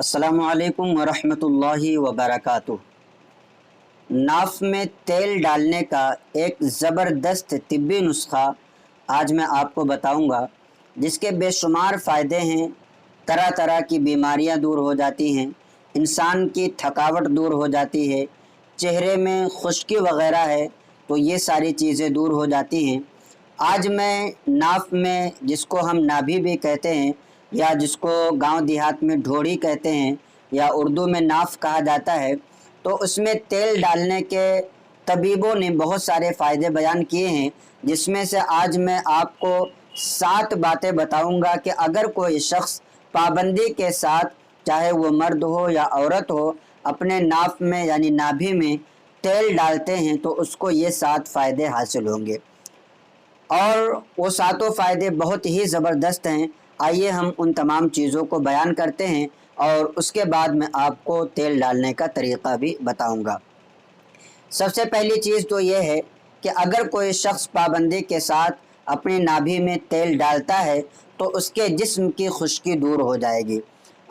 अस्सलामुअलैकुम वरहमतुल्लाहि वबरकातुह। नाफ में तेल डालने का एक ज़बरदस्त तिब्बी नुस्खा आज मैं आपको बताऊंगा, जिसके बेशुमार फ़ायदे हैं। तरह तरह की बीमारियां दूर हो जाती हैं, इंसान की थकावट दूर हो जाती है, चेहरे में खुश्की वग़ैरह है तो ये सारी चीज़ें दूर हो जाती हैं। आज मैं नाफ में, जिसको हम नाभि भी कहते हैं या जिसको गांव देहात में ढोड़ी कहते हैं या उर्दू में नाफ कहा जाता है, तो उसमें तेल डालने के तबीबों ने बहुत सारे फ़ायदे बयान किए हैं, जिसमें से आज मैं आपको 7 बातें बताऊंगा कि अगर कोई शख्स पाबंदी के साथ, चाहे वो मर्द हो या औरत हो, अपने नाफ में यानी नाभि में तेल डालते हैं तो उसको ये 7 फ़ायदे हासिल होंगे और वो सातों फ़ायदे बहुत ही ज़बरदस्त हैं। आइए हम उन तमाम चीज़ों को बयान करते हैं और उसके बाद मैं आपको तेल डालने का तरीक़ा भी बताऊंगा। सबसे पहली चीज़ तो ये है कि अगर कोई शख्स पाबंदी के साथ अपनी नाभि में तेल डालता है तो उसके जिस्म की खुश्की दूर हो जाएगी।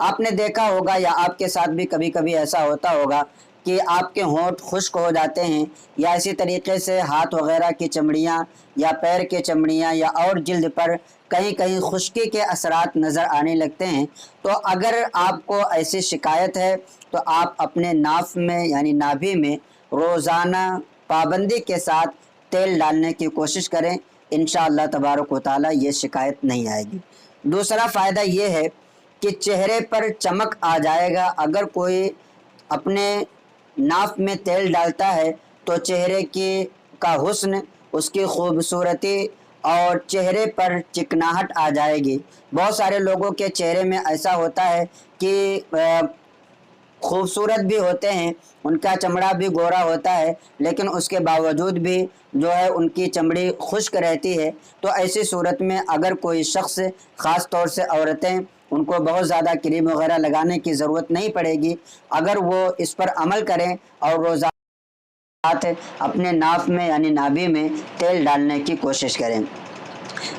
आपने देखा होगा या आपके साथ भी कभी कभी ऐसा होता होगा कि आपके होंठ खुश्क हो जाते हैं या इसी तरीके से हाथ वगैरह की चमड़ियाँ या पैर के चमड़ियाँ या और जिल्द पर कहीं कहीं खुश्की के असरात नज़र आने लगते हैं। तो अगर आपको ऐसी शिकायत है तो आप अपने नाफ में यानी नाभि में रोज़ाना पाबंदी के साथ तेल डालने की कोशिश करें। इंशाअल्लाह तबारक व तआला ये शिकायत नहीं आएगी। दूसरा फ़ायदा ये है कि चेहरे पर चमक आ जाएगा। अगर कोई अपने नाफ में तेल डालता है तो चेहरे का हुस्न, उसकी खूबसूरती और चेहरे पर चिकनाहट आ जाएगी। बहुत सारे लोगों के चेहरे में ऐसा होता है कि खूबसूरत भी होते हैं, उनका चमड़ा भी गोरा होता है, लेकिन उसके बावजूद भी जो है उनकी चमड़ी खुश्क रहती है। तो ऐसी सूरत में अगर कोई शख्स, ख़ास तौर से औरतें, उनको बहुत ज़्यादा क्रीम वगैरह लगाने की ज़रूरत नहीं पड़ेगी अगर वो इस पर अमल करें और रोज़ाना अपने नाफ में यानी नाभि में तेल डालने की कोशिश करें।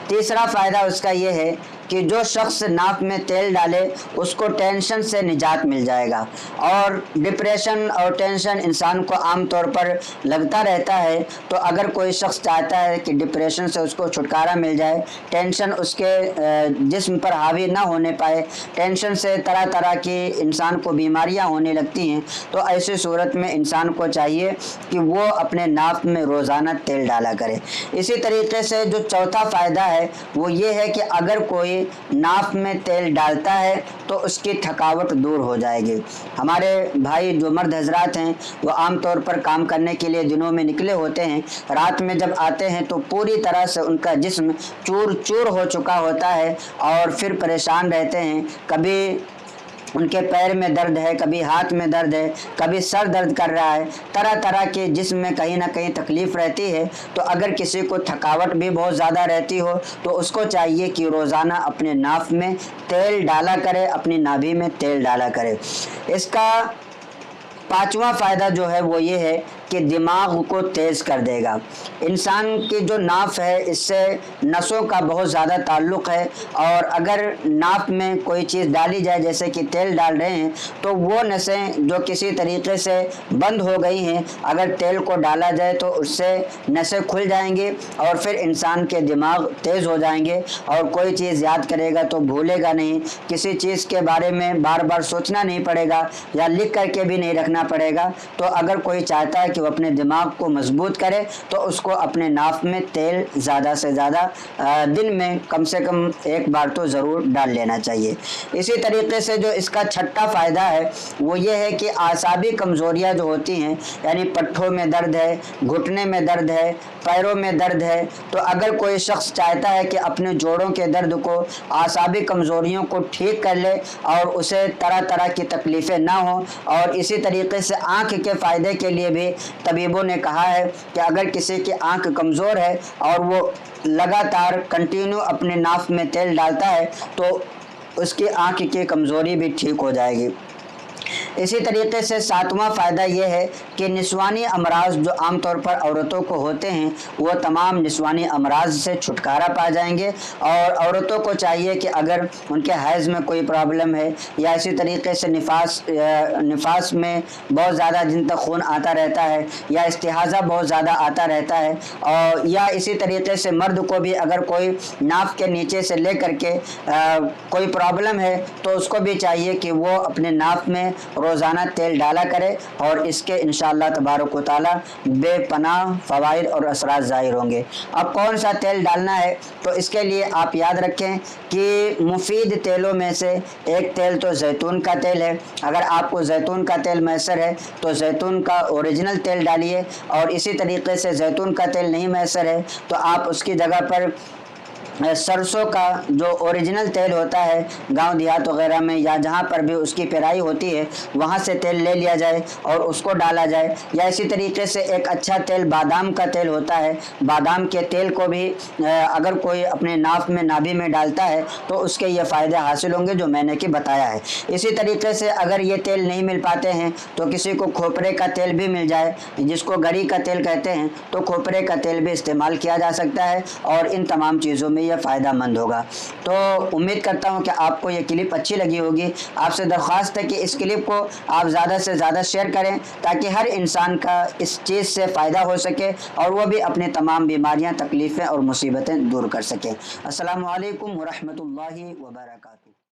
तीसरा फ़ायदा उसका ये है कि जो शख्स नाक में तेल डाले उसको टेंशन से निजात मिल जाएगा। और डिप्रेशन और टेंशन इंसान को आम तौर पर लगता रहता है, तो अगर कोई शख्स चाहता है कि डिप्रेशन से उसको छुटकारा मिल जाए, टेंशन उसके जिस्म पर हावी ना होने पाए, टेंशन से तरह तरह की इंसान को बीमारियां होने लगती हैं, तो ऐसी सूरत में इंसान को चाहिए कि वो अपने नाक में रोज़ाना तेल डाला करे। इसी तरीके से जो चौथा फ़ायदा है वो ये है कि अगर कोई नाक में तेल डालता है तो उसकी थकावट दूर हो जाएगी। हमारे भाई जो मर्द हजरात हैं वो आम तौर पर काम करने के लिए दिनों में निकले होते हैं, रात में जब आते हैं तो पूरी तरह से उनका जिस्म चूर चूर हो चुका होता है और फिर परेशान रहते हैं। कभी उनके पैर में दर्द है, कभी हाथ में दर्द है, कभी सर दर्द कर रहा है, तरह तरह के जिस्म में कहीं ना कहीं तकलीफ़ रहती है। तो अगर किसी को थकावट भी बहुत ज़्यादा रहती हो तो उसको चाहिए कि रोज़ाना अपने नाफ में तेल डाला करे, अपनी नाभि में तेल डाला करे। इसका पांचवा फ़ायदा जो है वो ये है कि दिमाग को तेज़ कर देगा। इंसान की जो नाफ है इससे नसों का बहुत ज़्यादा ताल्लुक़ है, और अगर नाफ में कोई चीज़ डाली जाए, जैसे कि तेल डाल रहे हैं, तो वो नसें जो किसी तरीके से बंद हो गई हैं, अगर तेल को डाला जाए तो उससे नसें खुल जाएंगी और फिर इंसान के दिमाग तेज़ हो जाएंगे और कोई चीज़ याद करेगा तो भूलेगा नहीं, किसी चीज़ के बारे में बार बार सोचना नहीं पड़ेगा या लिख करके भी नहीं रखना पड़ेगा। तो अगर कोई चाहता है कि वो अपने दिमाग को मजबूत करे तो उसको अपने नाफ में तेल ज़्यादा से ज़्यादा दिन में कम से कम एक बार तो ज़रूर डाल लेना चाहिए। इसी तरीके से जो इसका छठा फ़ायदा है वो ये है कि आसाबी कमज़ोरियाँ जो होती हैं, यानी पट्ठों में दर्द है, घुटने में दर्द है, पैरों में दर्द है, तो अगर कोई शख्स चाहता है कि अपने जोड़ों के दर्द को, आसाबी कमज़ोरियों को ठीक कर ले और उसे तरह तरह की तकलीफ़ें ना हो, और इसी तरीके से आँख के फ़ायदे के लिए भी तबीबों ने कहा है कि अगर किसी की आँख कमज़ोर है और वो लगातार कंटिन्यू अपने नाक में तेल डालता है तो उसकी आँख की कमज़ोरी भी ठीक हो जाएगी। इसी तरीके से सातवां फ़ायदा ये है कि निस्वानी अमराज जो आम तौर पर औरतों को होते हैं वो तमाम निस्वानी अमराज से छुटकारा पा जाएंगे। और औरतों को चाहिए कि अगर उनके हैज़ में कोई प्रॉब्लम है या इसी तरीके से निफास में बहुत ज़्यादा दिन तक खून आता रहता है या इस्तिहाज़ा बहुत ज़्यादा आता रहता है, और या इसी तरीके से मर्द को भी अगर कोई नाफ के नीचे से ले करके कोई प्रॉब्लम है तो उसको भी चाहिए कि वो अपने नाफ में रोज़ाना तेल डाला करे, और इसके इंशाअल्लाह तबारक व तआला बेपनाह फ़वाइद और असरात ज़ाहिर होंगे। अब कौन सा तेल डालना है, तो इसके लिए आप याद रखें कि मुफीद तेलों में से एक तेल तो जैतून का तेल है। अगर आपको जैतून का तेल मैसर है तो जैतून का ओरिजिनल तेल डालिए, और इसी तरीके से जैतून का तेल नहीं मैसर है तो आप उसकी जगह पर सरसों का जो ओरिजिनल तेल होता है गांव देहात वगैरह में या जहां पर भी उसकी पेराई होती है वहां से तेल ले लिया जाए और उसको डाला जाए। या इसी तरीके से एक अच्छा तेल बादाम का तेल होता है, बादाम के तेल को भी अगर कोई अपने नाफ में नाभि में डालता है तो उसके ये फ़ायदे हासिल होंगे जो मैंने कि बताया है। इसी तरीके से अगर ये तेल नहीं मिल पाते हैं तो किसी को खोपरे का तेल भी मिल जाए, जिसको गरी का तेल कहते हैं, तो खोपरे का तेल भी इस्तेमाल किया जा सकता है और इन तमाम चीज़ों में यह फ़ायदा मंद होगा। तो उम्मीद करता हूं कि आपको ये क्लिप अच्छी लगी होगी। आपसे दरख्वास्त है कि इस क्लिप को आप ज़्यादा से ज़्यादा शेयर करें ताकि हर इंसान का इस चीज़ से फ़ायदा हो सके और वो भी अपनी तमाम बीमारियां, तकलीफ़ें और मुसीबतें दूर कर सके। अस्सलामु अलैकुम व रहमतुल्लाहि व बरकातुहू।